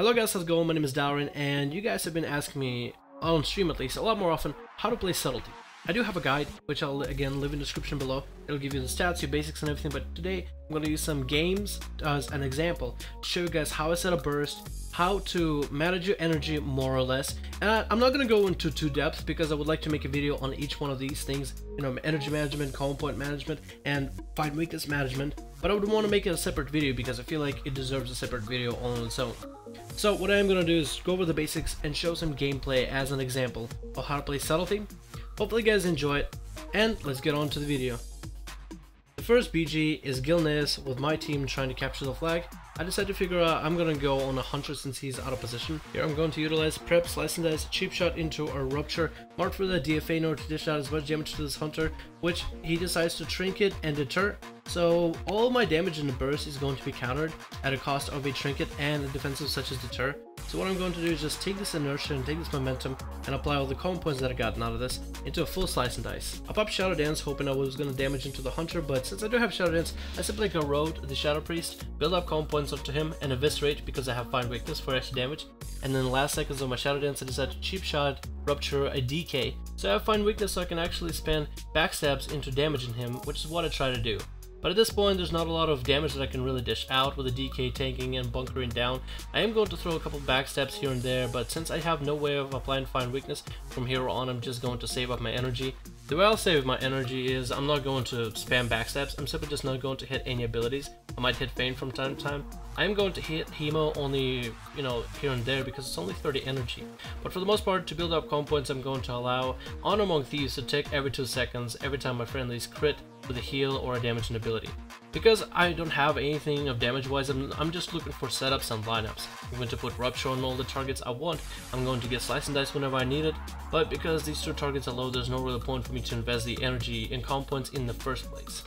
Hello guys, how's it going? My name is Darren, and you guys have been asking me, on stream at least, a lot more often, how to play Subtlety. I do have a guide, which I'll again leave in the description below. It'll give you the stats, your basics and everything, but today I'm going to use some games as an example to show you guys how I set a burst, how to manage your energy more or less. And I'm not going to go into too depth because I would like to make a video on each one of these things, you know, energy management, calm point management, and fight weakness management. But I would want to make it a separate video because I feel like it deserves a separate video all on its own. So what I'm going to do is go over the basics and show some gameplay as an example of how to play Subtlety. Hopefully you guys enjoy it, and let's get on to the video. The first BG is Glineas with my team trying to capture the flag. I decided to figure out I'm going to go on a hunter since he's out of position. Here I'm going to utilize prep, slice and dice, cheap shot into a rupture, mark for the DFA in order to dish out as much damage to this hunter, which he decides to trinket and deter. So all my damage in the burst is going to be countered at a cost of a trinket and a defensive such as deter. So what I'm going to do is just take this inertia and take this momentum and apply all the calm points that I gotten out of this into a full slice and dice. I popped Shadow Dance hoping I was going to damage into the hunter, but since I do have Shadow Dance, I simply corrode the Shadow Priest, build up calm points up to him, and eviscerate because I have fine weakness for extra damage. And then in the last seconds of my Shadow Dance, I decided to cheap shot, rupture, a DK. So I have fine weakness so I can actually spam backstabs into damaging him, which is what I try to do. But at this point, there's not a lot of damage that I can really dish out with a DK tanking and bunkering down. I am going to throw a couple backstabs here and there, but since I have no way of applying fine weakness, from here on I'm just going to save up my energy. The way I'll save my energy is I'm not going to spam backstabs, I'm simply just not going to hit any abilities. I might hit Feign from time to time. I am going to hit Hemo only, you know, here and there because it's only 30 energy. But for the most part, to build up calm points, I'm going to allow Honor Among Thieves to tick every 2 seconds every time my friendlies crit with a heal or a damaging ability. Because I don't have anything of damage wise, I'm just looking for setups and lineups. I'm going to put Rupture on all the targets I want. I'm going to get Slice and Dice whenever I need it, but because these 2 targets are low, there's no real point for me to invest the energy in calm points in the first place.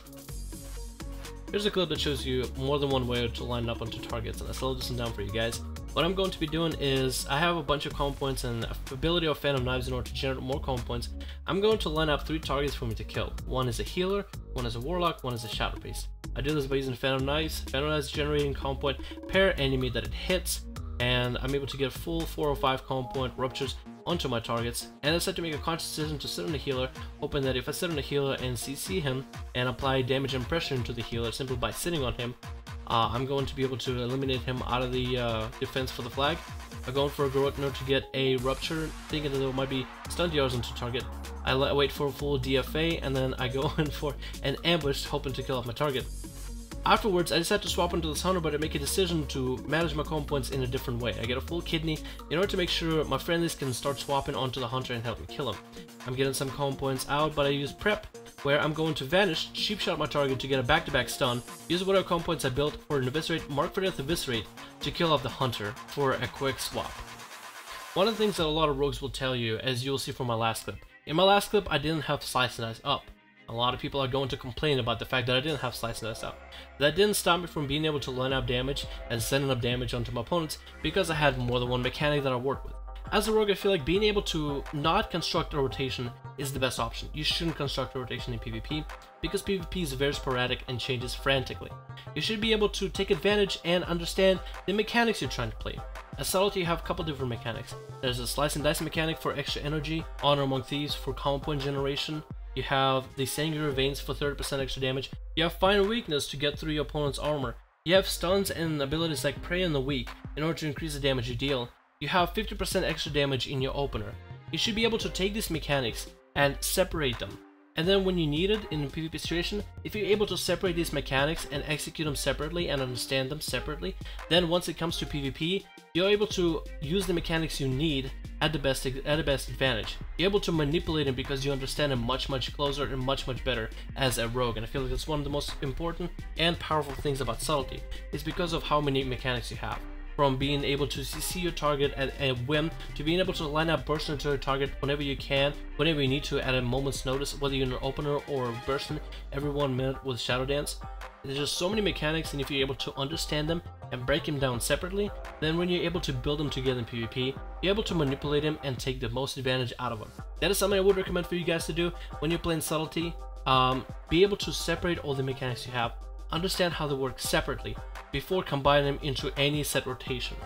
Here's a clip that shows you more than one way to line up onto targets, and I slowed this one down for you guys. What I'm going to be doing is, I have a bunch of calm points and ability of Phantom Knives in order to generate more calm points. I'm going to line up 3 targets for me to kill. One is a healer, one is a warlock, one is a shadow priest. I do this by using Phantom Knives. Phantom Knives generating calm point per enemy that it hits, and I'm able to get full 4 or 5 calm point ruptures onto my targets. And I decided to make a conscious decision to sit on the healer, hoping that if I sit on the healer and CC him and apply damage and pressure into the healer simply by sitting on him, I'm going to be able to eliminate him out of the defense for the flag. I'm going for a Garotner to get a rupture, thinking that there might be stun DRs into target. I wait for a full DFA, and then I go in for an ambush, hoping to kill off my target. Afterwards, I decided to swap into this hunter, but I make a decision to manage my calm points in a different way. I get a full kidney in order to make sure my friendlies can start swapping onto the hunter and help me kill him. I'm getting some calm points out, but I use prep, where I'm going to vanish, cheap shot my target to get a back-to-back stun, use whatever calm points I built for an eviscerate, mark for death eviscerate to kill off the hunter for a quick swap. One of the things that a lot of rogues will tell you, as you'll see from my last clip. In my last clip, I didn't have Slice and Dice up. A lot of people are going to complain about the fact that I didn't have Slice and Dice up. That didn't stop me from being able to line up damage and sending up damage onto my opponents because I had more than one mechanic that I worked with. As a rogue, I feel like being able to not construct a rotation is the best option. You shouldn't construct a rotation in PvP because PvP is very sporadic and changes frantically. You should be able to take advantage and understand the mechanics you're trying to play. As Subtlety, you have a couple different mechanics. There's a Slice and Dice mechanic for extra energy, Honor Among Thieves for calm point generation. You have the Sanguinary Veins for 30% extra damage. You have Fine Weakness to get through your opponent's armor. You have stuns and abilities like Prey on the Weak in order to increase the damage you deal. You have 50% extra damage in your opener. You should be able to take these mechanics and separate them. And then when you need it in a PvP situation, if you're able to separate these mechanics and execute them separately and understand them separately, then once it comes to PvP, you're able to use the mechanics you need at the best advantage. You're able to manipulate them because you understand them much closer and much better as a rogue. And I feel like it's one of the most important and powerful things about Subtlety. It's because of how many mechanics you have. From being able to CC your target at a whim, to being able to line up burst into your target whenever you can, whenever you need to at a moment's notice, whether you're in an opener or bursting every 1 minute with Shadow Dance. There's just so many mechanics, and if you're able to understand them and break them down separately, then when you're able to build them together in PvP, you're able to manipulate them and take the most advantage out of them. That is something I would recommend for you guys to do when you're playing Subtlety. Be able to separate all the mechanics you have, understand how they work separately before combining them into any set rotation.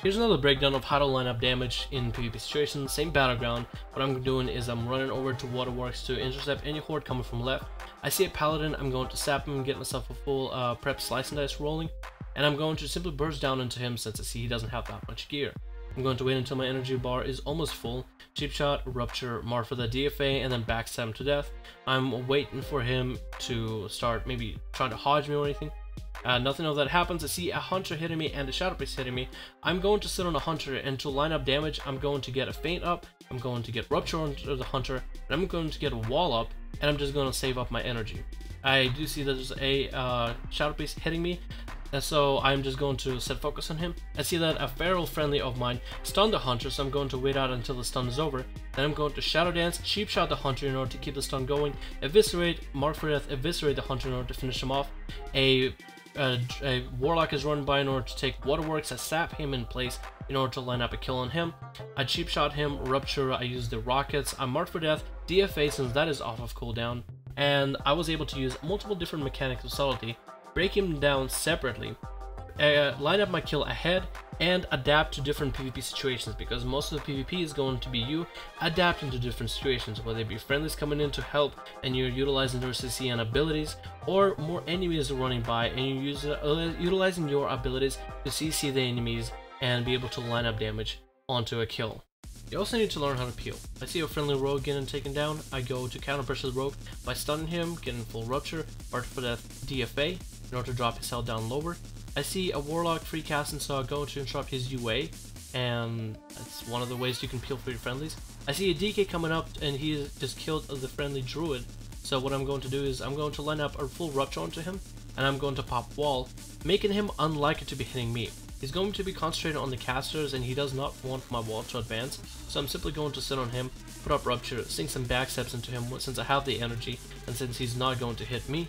Here's another breakdown of how to line up damage in PvP situations. Same battleground. What I'm doing is I'm running over to Waterworks to intercept any horde coming from left. I see a paladin, I'm going to sap him and get myself a full prep slice and dice rolling. And I'm going to simply burst down into him since I see he doesn't have that much gear. I'm going to wait until my energy bar is almost full. Cheap shot, rupture, mark for the DFA, and then backstab him to death. I'm waiting for him to start maybe trying to hodge me or anything. Nothing of that happens. I see a hunter hitting me and a shadow priest hitting me. I'm going to sit on a hunter, and to line up damage, I'm going to get a feint up, I'm going to get rupture onto the hunter, and I'm going to get a wall up, and I'm just going to save up my energy. I do see that there's a shadow priest hitting me, and so I'm just going to set focus on him. I see that a feral friendly of mine stunned the hunter, so I'm going to wait out until the stun is over. Then I'm going to shadow dance, cheap shot the hunter in order to keep the stun going, eviscerate, mark for death, eviscerate the hunter in order to finish him off. A warlock is run by in order to take Waterworks. I sap him in place in order to line up a kill on him. I cheap shot him, rupture, I use the rockets, I mark for death, DFA since that is off of cooldown, and I was able to use multiple different mechanics of subtlety, break him down separately, line up my kill ahead, and adapt to different PvP situations, because most of the PvP is going to be you adapting to different situations, whether it be friendlies coming in to help and you're utilizing their CC and abilities, or more enemies are running by and you're utilizing your abilities to CC the enemies and be able to line up damage onto a kill. You also need to learn how to peel. I see a friendly rogue getting taken down. I go to counter pressure the rogue by stunning him, getting full rupture, mark for death, DFA in order to drop his health down lower. I see a warlock free casting, so I go to interrupt his UA, and that's one of the ways you can peel for your friendlies. I see a DK coming up, and he just killed the friendly druid. So what I'm going to do is I'm going to line up a full rupture onto him, and I'm going to pop wall, making him unlikely to be hitting me. He's going to be concentrated on the casters, and he does not want my wall to advance, so I'm simply going to sit on him, put up rupture, sink some backsteps into him since I have the energy, and since he's not going to hit me.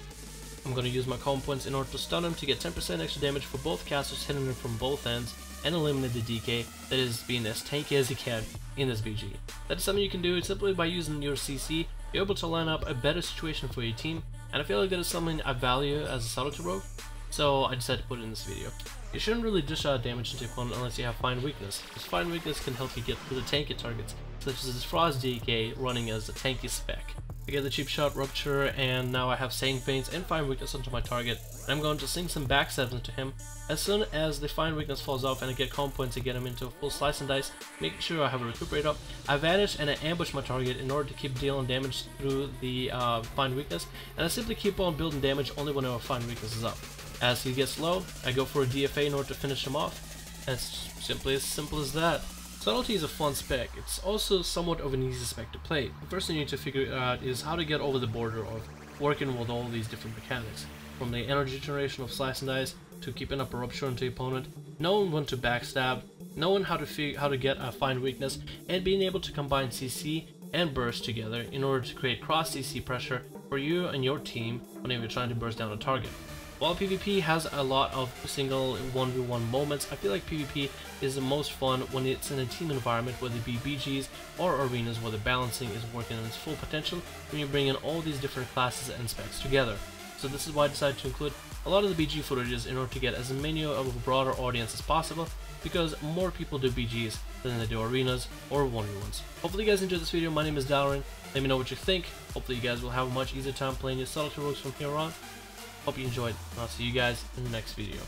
I'm going to use my calm points in order to stun him to get 10% extra damage for both casters hitting him from both ends and eliminate the DK that is being as tanky as he can in this BG. That is something you can do simply by using your CC. You're able to line up a better situation for your team, and I feel like that is something I value as a subtlety rogue, so I decided to put it in this video. You shouldn't really dish out damage into your opponent unless you have Find Weakness, because Find Weakness can help you get through the tanky targets, such as this Frost DK running as a tanky Spec. I get the cheap shot, rupture, and now I have Sane Feints and Find Weakness onto my target. And I'm going to sink some backstabs into him. As soon as the Find Weakness falls off and I get calm points to get him into a full slice and dice, making sure I have a recuperate up, I vanish and I ambush my target in order to keep dealing damage through the Find Weakness, and I simply keep on building damage only whenever Find Weakness is up. As he gets low, I go for a DFA in order to finish him off, and it's simply as simple as that. Subtlety is a fun spec. It's also somewhat of an easy spec to play. The first thing you need to figure out is how to get over the border of working with all these different mechanics, from the energy generation of slice and dice to keeping up a rupture into the opponent, knowing when to backstab, knowing how to get a Find Weakness, and being able to combine CC and burst together in order to create cross CC pressure for you and your team whenever you're trying to burst down a target. While PvP has a lot of single 1v1 moments, I feel like PvP is the most fun when it's in a team environment, whether it be BGs or arenas where the balancing is working in its full potential when you bring in all these different classes and specs together. So this is why I decided to include a lot of the BG footages in order to get as many of a broader audience as possible, because more people do BGs than they do arenas or 1v1s. Hopefully you guys enjoyed this video. My name is Dalaran. Let me know what you think. Hopefully you guys will have a much easier time playing your subtlety rogues from here on. Hope you enjoyed, and I'll see you guys in the next video.